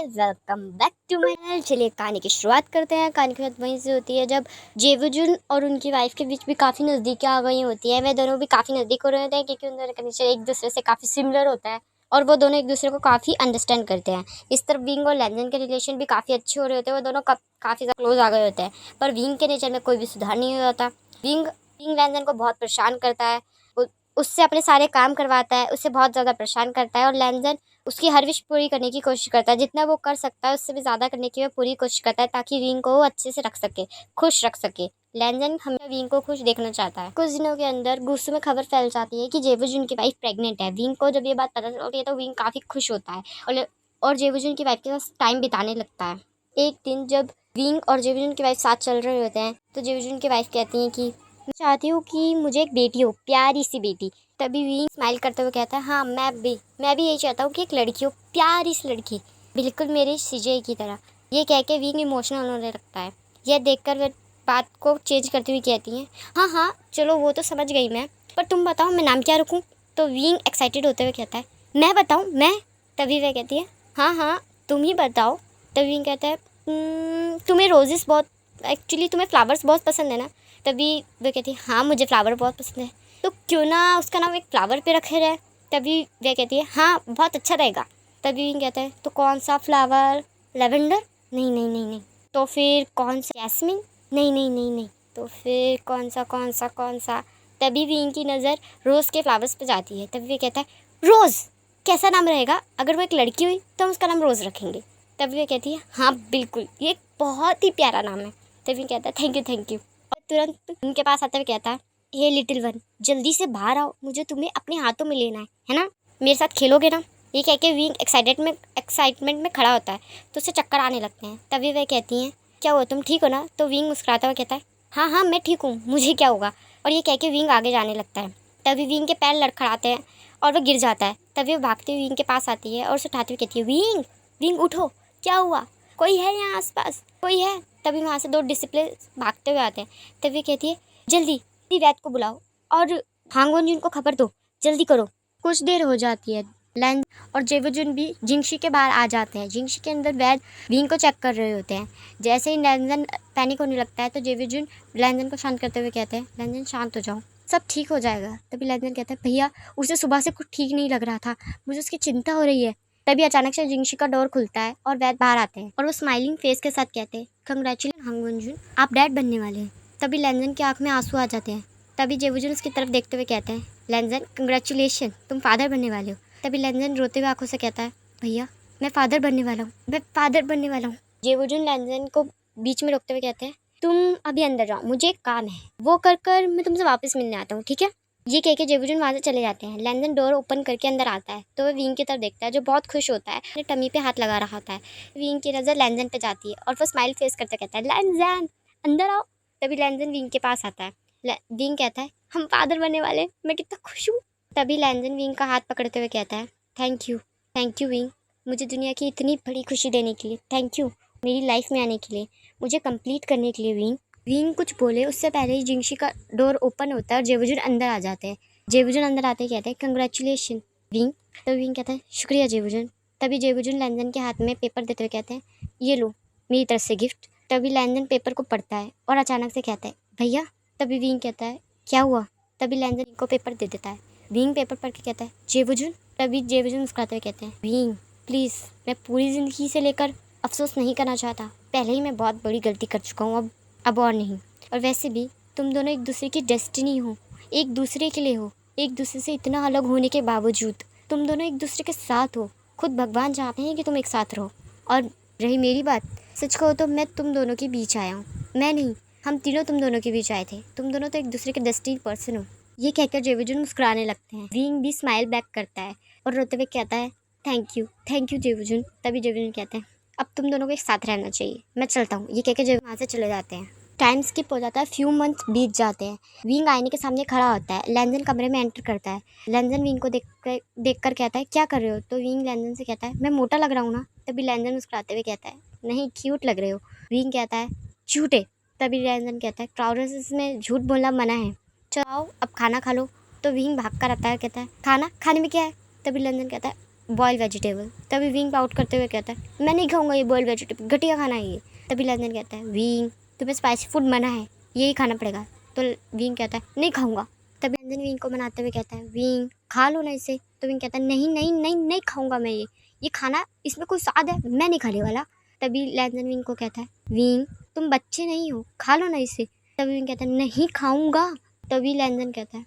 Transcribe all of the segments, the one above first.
Guys, welcome back to my channel. चलिए कहानी की शुरुआत करते हैं। कहानी की शुरुआत वहीं से होती है जब जेवुजुन और उनकी वाइफ के बीच भी काफ़ी नज़दीकी आ गई होती है। वे दोनों भी काफ़ी नज़दीक हो रहे होते हैं क्योंकि उन दोनों का नेचर एक दूसरे से काफ़ी सिमिलर होता है और वो दोनों एक दूसरे को काफ़ी अंडरस्टैंड करते हैं। इस तरफ विंग और लैंजन के रिलेशन भी काफ़ी अच्छे हो रहे होते हैं। वो दोनों काफ़ी ज़्यादा क्लोज आ गए होते हैं, पर विंग के नेचर में कोई भी सुधार नहीं हो जाता। विंग विंग लैंजन को बहुत परेशान करता है, उससे अपने सारे काम करवाता है, उससे बहुत ज़्यादा परेशान करता है और लैंजन उसकी हर विश पूरी करने की कोशिश करता है। जितना वो कर सकता है उससे भी ज़्यादा करने की वो पूरी कोशिश करता है ताकि विंग को वो अच्छे से रख सके, खुश रख सके। लैंजन हमें विंग को खुश देखना चाहता है। कुछ दिनों के अंदर गुस्से में खबर फैल जाती है कि जेवुजुन की वाइफ प्रेग्नेंट है। विंग को जब ये बात पता चलती है तो विंग काफ़ी खुश होता है और जेवुजुन की वाइफ के साथ टाइम बिताने लगता है। एक दिन जब विंग और जेवुजुन की वाइफ साथ चल रहे होते हैं तो जेवुजुन की वाइफ कहती है कि मैं चाहती हूँ कि मुझे एक बेटी हो, प्यारी सी बेटी। तभी विंग स्माइल करते हुए कहता है, हाँ मैं भी यही चाहता हूँ कि एक लड़की हो, प्यारी सी लड़की, बिल्कुल मेरे सीजे की तरह। ये कह के विंग इमोशनल होने लगता है। यह देखकर वे बात को चेंज करते हुए कहती हैं, हाँ चलो वो तो समझ गई मैं, पर तुम बताओ मैं नाम क्या रखूँ। तो विंग एक्साइटेड होते हुए कहता है, मैं बताऊँ मैं। तभी वह कहती है, हाँ तुम ही बताओ। तभी विंग कहता है, तुम्हें रोजेस बहुत, एक्चुअली तुम्हें फ्लावर्स बहुत पसंद है ना। तभी वह कहती है, हाँ मुझे फ्लावर बहुत पसंद है, तो क्यों ना उसका नाम एक फ्लावर पे रखे जाए। तभी वह कहती है, हाँ बहुत अच्छा रहेगा। तभी कहता है, तो कौन सा फ्लावर, लेवेंडर? नहीं। तो फिर कौन सा, जैस्मिन? नहीं। तो फिर कौन सा? तभी भी इनकी नज़र रोज़ के फ्लावर्स पे जाती है। तभी वह कहता है, रोज़ कैसा नाम रहेगा, अगर वो एक लड़की हुई तो हम उसका नाम रोज़ रखेंगे। तभी वह कहती है, हाँ बिल्कुल, ये एक बहुत ही प्यारा नाम है। तभी कहता है, थैंक यू। और तुरंत उनके पास आता हुआ कहता है, हे लिटिल वन, जल्दी से बाहर आओ, मुझे तुम्हें अपने हाथों में लेना है ना, मेरे साथ खेलोगे ना। ये कह के विंग एक्साइटमेंट में खड़ा होता है तो उसे चक्कर आने लगते हैं। तभी वह कहती हैं, क्या हुआ, तुम ठीक हो ना। तो विंग मुस्कुराता हुआ कहता है, हाँ मैं ठीक हूँ, मुझे क्या होगा। और ये कह के विंग आगे जाने लगता है। तभी विंग के पैर लड़खड़ाते हैं और वह गिर जाता है। तभी वो भागती हुई विंग के पास आती है और उसे उठाती हुई कहती है, विंग उठो, क्या हुआ, कोई है यहाँ आसपास, कोई है। तभी वहाँ से दो डिसिप्लिन भागते हुए आते हैं। तभी कहती है, जल्दी वैद को बुलाओ और हांगवोन को खबर दो, जल्दी करो। कुछ देर हो जाती है। लैंज और जेवुजुन भी जिंगशी के बाहर आ जाते हैं। जिंगशी के अंदर वैद विंग को चेक कर रहे होते हैं। जैसे ही लैंजन पैनिक होने लगता है तो जेवुजुन लैंजन को शांत करते हुए कहते हैं, लैंजन शांत हो जाओ, सब ठीक हो जाएगा। तभी लैंजन कहता है, भैया उसे सुबह से कुछ ठीक नहीं लग रहा था, मुझे उसकी चिंता हो रही है। तभी अचानक से जिंगशी का डोर खुलता है और वैद बाहर आते हैं और वो स्माइलिंग फेस के साथ कहते हैं, कंग्रेचुलेशन हांगवोन, आप डैड बनने वाले हैं। तभी लैंजन की आंख में आंसू आ जाते हैं। तभी जेवुजुन उसकी तरफ देखते हुए कहते हैं, लैंजन कंग्रेचुलेशन, तुम फादर बनने वाले हो। तभी लैंजन रोते हुए आंखों से कहता है, भैया मैं फादर बनने वाला हूँ। जेवुजुन लैंजन को बीच में रोकते हुए कहते हैं, तुम अभी अंदर जाओ, मुझे एक काम है, वो कर मैं तुमसे वापस मिलने आता हूँ, ठीक है। ये कह के जेवुजुन वहाँ से चले जाते हैं। लैंजन डोर ओपन करके अंदर आता है तो वह विंग की तरफ देखता है जो बहुत खुश होता है, अपने टमी पे हाथ लगा रहा होता है। विंग की नज़र लैंजन पे जाती है और वो स्माइल फेस करते कहता है, लैंजन अंदर आओ। तभी लैंजन विंग के पास आता है। विंग कहता है, हम फादर बनने वाले, मैं कितना खुश हूँ। तभी लैंजन विंग का हाथ पकड़ते हुए कहता है, थैंक यू विंग, मुझे दुनिया की इतनी बड़ी खुशी देने के लिए, थैंक यू, मेरी लाइफ में आने के लिए, मुझे कंप्लीट करने के लिए। विंग कुछ बोले उससे पहले ही जिंगशी का डोर ओपन होता है और जेवुजुन अंदर आ जाते हैं। जेवुजुन अंदर आते ही कहते हैं, कंग्रेचुलेशन विंग। तभी विंग कहता है, शुक्रिया जेवुजुन। तभी जेवुजुन लैंजन के हाथ में पेपर देते हुए कहते हैं, ये लो मेरी तरफ से गिफ्ट। तभी लैंजन पेपर को पढ़ता है और अचानक से कहता है, भैया। तभी विंग कहता है, क्या हुआ। तभी लैंजन को पेपर दे देता है। विंग पेपर पढ़ के कहता है, जेवुजुन। तभी जेवुजुन मुस्कुराते हुए कहते हैं, विंग प्लीज़, मैं पूरी ज़िंदगी से लेकर अफसोस नहीं करना चाहता, पहले ही मैं बहुत बड़ी गलती कर चुका हूँ, अब और नहीं। और वैसे भी तुम दोनों एक दूसरे की डेस्टिनी हो, एक दूसरे के लिए हो, एक दूसरे से इतना अलग होने के बावजूद तुम दोनों एक दूसरे के साथ हो। खुद भगवान चाहते हैं कि तुम एक साथ रहो। और रही मेरी बात, सच कहो तो मैं तुम दोनों के बीच आया हूँ, मैं नहीं, हम तीनों तुम दोनों के बीच आए थे। तुम दोनों तो एक दूसरे के डेस्टिनी पर्सन हो। ये कहकर जेवुजुन मुस्कुराने लगते हैं। विंग भी स्माइल बैक करता है और रोते हुए कहता है, थैंक यू जेवुजुन। तभी जेवुजुन कहते हैं, अब तुम दोनों को एक साथ रहना चाहिए, मैं चलता हूँ। ये कहकर जेवुजुन वहाँ से चले जाते हैं। टाइम स्किप हो जाता है, फ्यू मंथ्स बीत जाते हैं। विंग आईने के सामने खड़ा होता है। लैंजन कमरे में एंटर करता है। लैंजन विंग को देख कर कहता है, क्या कर रहे हो। तो विंग लैंजन से कहता है, मैं मोटा लग रहा हूँ ना। तभी लैंजन मुस्कुराते हुए कहता है, नहीं क्यूट लग रहे हो। विंग कहता है, झूठे। तभी लैंजन कहता है, क्राउडर्स में झूठ बोलना मना है, चलो अब खाना खा लो। तो विंग भाग कर आता है, कहता है, खाने में क्या है। तभी लैंजन कहता है, बॉयल वेजिटेबल। तभी विंग आउट करते हुए कहता है मैं नहीं खाऊंगा ये बॉयल वेजिटेबल, घटिया खाना है ये। तभी लैंजन कहता है विंग तुम्हें स्पाइसी फूड मना है, यही खाना पड़ेगा। तो विंग कहता है नहीं खाऊंगा। तभी लैंजन विंग को मनाते हुए कहता है विंग खा लो ना इसे। तो विंग कहता है नहीं नहीं नहीं नहीं खाऊंगा मैं ये खाना, इसमें कोई स्वाद है, मैं नहीं खाने वाला। तभी लैंजन विंग को कहता है विंग तुम बच्चे नहीं हो, खा लो ना इसे। तभी विंग कहता है नहीं खाऊंगा। तभी लैंजन कहता है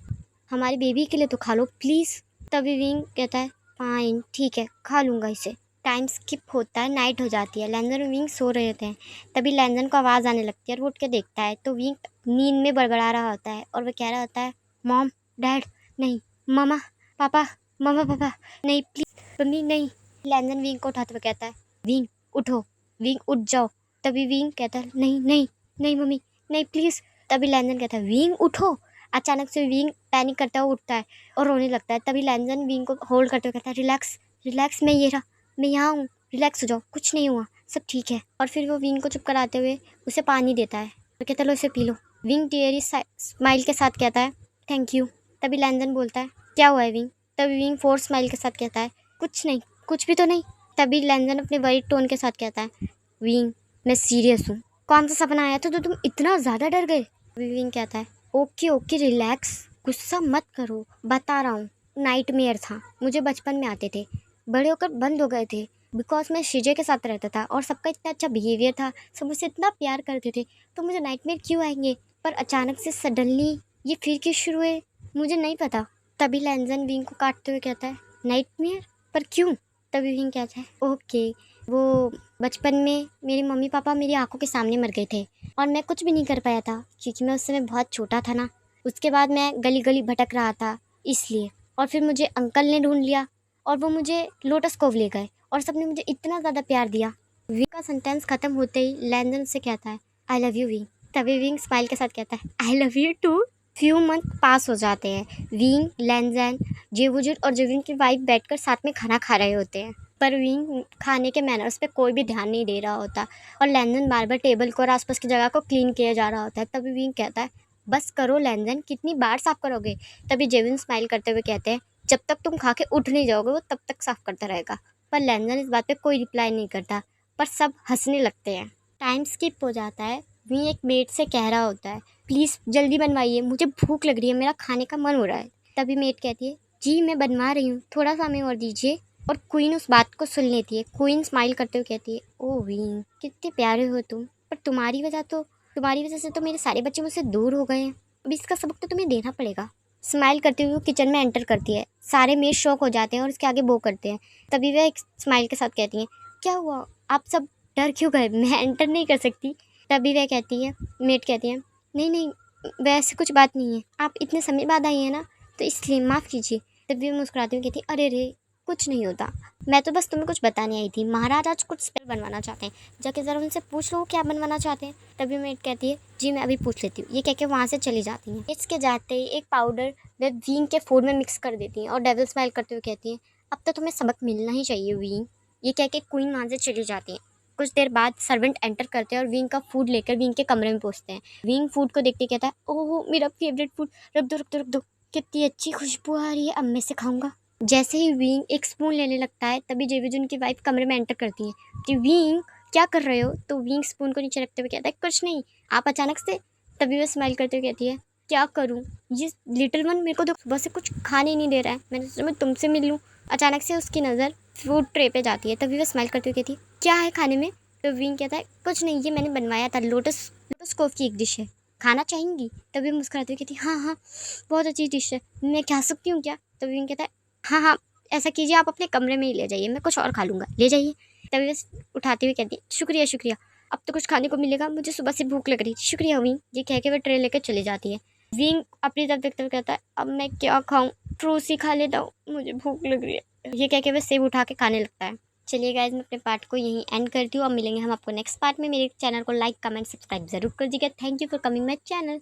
हमारी बेबी के लिए तो खा लो प्लीज़। तभी विंग कहता है फाइन ठीक है खा लूँगा इसे। टाइम स्किप होता है, नाइट हो जाती है, लैंजन और विंग सो रहे होते हैं। तभी लैंजन को आवाज़ आने लगती है और वो उठ के देखता है तो विंग नींद में बड़बड़ा रहा होता है और वो कह रहा होता है मॉम डैड नहीं, मामा पापा, मामा पापा नहीं प्लीज़ मम्मी नहीं। लैंजन विंग को उठाते हुए कहता है विंग उठो, विंग उठ जाओ। तभी विंग कहता है नहीं नहीं नहीं मम्मी नहीं प्लीज़। तभी लैंजन कहता है विंग उठो। अचानक से विंग पैनिक करता हुआ उठता है और रोने लगता है। तभी लैंजन विंग को होल्ड करते हुए कहता है रिलैक्स रिलैक्स, मैं ये रहा, मैं यहाँ हूँ, रिलैक्स हो जाओ, कुछ नहीं हुआ, सब ठीक है। और फिर वो विंग को चुप कराते हुए उसे पानी देता है और कहता है लो इसे P low. Wing teary smile के साथ कहता है थैंक यू। तभी लैंजन बोलता है क्या हुआ है विंग। तभी विंग फोर्स स्माइल के साथ कहता है कुछ नहीं, कुछ भी तो नहीं। तभी लैंजन अपने वरीड टोन के साथ कहता है विंग मैं सीरियस हूँ, कौन सा सपना आया था तो तुम इतना ज़्यादा डर गए। तभी विंग कहता है ओके ओके रिलैक्स, गुस्सा मत करो, बता रहा हूँ नाइटमेयर था, मुझे बचपन में आते थे, बड़े होकर बंद हो गए थे बिकॉज मैं शिजे के साथ रहता था और सबका इतना अच्छा बिहेवियर था, सब मुझसे इतना प्यार करते थे, तो मुझे नाइटमेयर क्यों आएंगे। पर अचानक से सडनली ये फिर क्यों शुरू हुए मुझे नहीं पता। तभी लैंजन विंग को काटते हुए कहता है नाइटमेयर पर क्यों। तभी विंग कहता है ओके वो बचपन में मेरे मम्मी पापा मेरी आंखों के सामने मर गए थे और मैं कुछ भी नहीं कर पाया था क्योंकि मैं उस समय बहुत छोटा था ना। उसके बाद मैं गली गली भटक रहा था इसलिए, और फिर मुझे अंकल ने ढूंढ लिया और वो मुझे लोटस कोव ले गए और सबने मुझे इतना ज़्यादा प्यार दिया। विंग का सेंटेंस ख़त्म होते ही लैंजन से कहता है आई लव यू विंग। तभी विंग स्माइल के साथ कहता है I love you too. Few month पास हो जाते हैं, विंग लैंजन जेवुजुन और जेविन की वाइफ बैठकर साथ में खाना खा रहे होते हैं, पर विंग खाने के मैनर्स पे कोई भी ध्यान नहीं दे रहा होता और लैंजन बार बार टेबल को और आसपास की जगह को क्लीन किया जा रहा होता है। तभी विंग कहता है बस करो लैंजन, कितनी बार साफ करोगे। तभी जेविन स्माइल करते हुए कहते हैं जब तक तुम खा के उठ नहीं जाओगे वो तब तक साफ करता रहेगा। पर लैंजन इस बात पे कोई रिप्लाई नहीं करता, पर सब हंसने लगते हैं। टाइम स्किप हो जाता है, विंग एक मेड से कह रहा होता है प्लीज़ जल्दी बनवाइए, मुझे भूख लग रही है, मेरा खाने का मन हो रहा है। तभी मेड कहती है जी मैं बनवा रही हूँ, थोड़ा सा हमें और दीजिए। और क्वीन उस बात को सुन लेती है। क्वीन स्माइल करते हुए कहती है ओ विंग कितने प्यारे हो तुम, पर तुम्हारी वजह से तो मेरे सारे बच्चे मुझसे दूर हो गए हैं, अब इसका सबक तो तुम्हें देना पड़ेगा। स्माइल करते हुए वो किचन में एंटर करती है, सारे मेड शॉक हो जाते हैं और उसके आगे बो करते हैं। तभी वह एक स्माइल के साथ कहती हैं क्या हुआ, आप सब डर क्यों गए, मैं एंटर नहीं कर सकती। तभी वह कहती है मेड कहती है नहीं नहीं वैसे कुछ बात नहीं है, आप इतने समय बाद आई हैं ना तो इसलिए माफ़ कीजिए। तभी वो मुस्कुराती हुई कहती अरे रे कुछ नहीं होता, मैं तो बस तुम्हें कुछ बताने आई थी, महाराज आज कुछ स्पेशल बनवाना चाहते हैं, जाके ज़रा उनसे पूछ लो क्या बनवाना चाहते हैं। तभी मेड कहती है जी मैं अभी पूछ लेती हूँ, ये कह के वहाँ से चली जाती हैं। इसके जाते ही एक पाउडर वे विंग के फूड में मिक्स कर देती हैं और डेविल स्माइल करते हुए कहती हैं अब तो तुम्हें सबक मिलना ही चाहिए विंग। ये कह के क्वीन वहाँ से चली जाती हैं। कुछ देर बाद सर्वेंट एंटर करते हैं और विंग का फूड लेकर विंग के कमरे में पहुँचते हैं। विंग फूड को देखते कहता है ओह मेरा फेवरेट फूड, रख दो कितनी अच्छी खुशबू आ रही है, अब मैं से खाऊंगा। जैसे ही विंग एक स्पून लेने लगता है तभी जेविजुन की वाइफ कमरे में एंटर करती है कि विंग क्या कर रहे हो। तो विंग स्पून को नीचे रखते हुए कहता है कुछ नहीं, आप अचानक से। तभी वह स्माइल करते हुए कहती है क्या करूं, ये लिटिल वन मेरे को तो सुबह से कुछ खाने नहीं दे रहा है, मैंने सोचा मैं तुमसे मिल लूँ। अचानक से उसकी नज़र फूड ट्रे पे जाती है, तभी वह स्माइल करते हुए कहती है क्या है खाने में। तो विंग कहता है कुछ नहीं, ये मैंने बनवाया था, लोटस कोव की एक डिश है, खाना चाहेंगी। तभी मुस्कुराते हुए कहती हाँ हाँ बहुत अच्छी डिश है, मैं खा सकती हूँ क्या। तो विंग कहता है हाँ हाँ ऐसा कीजिए आप अपने कमरे में ही ले जाइए, मैं कुछ और खा लूँगा, ले जाइए। तभी वह उठाते हुए कहती है शुक्रिया शुक्रिया, अब तो कुछ खाने को मिलेगा, मुझे सुबह से भूख लग रही, शुक्रिया विंग। ये कह के वह ट्रे लेकर चली जाती है। विंग अपनी तरफ देखते हुए कहता है अब मैं क्या खाऊं, फ्रूट्स ही खा लेता हूँ, मुझे भूख लग रही है। ये कह के वह सेब उठा के खाने लगता है। चलिए गाइस मैं अपने पार्ट को यहीं एंड करती हूँ, अब मिलेंगे हम आपको नेक्स्ट पार्ट में। मेरे चैनल को लाइक कमेंट सब्सक्राइब जरूर कर दीजिएगा। Thank you for coming my channel.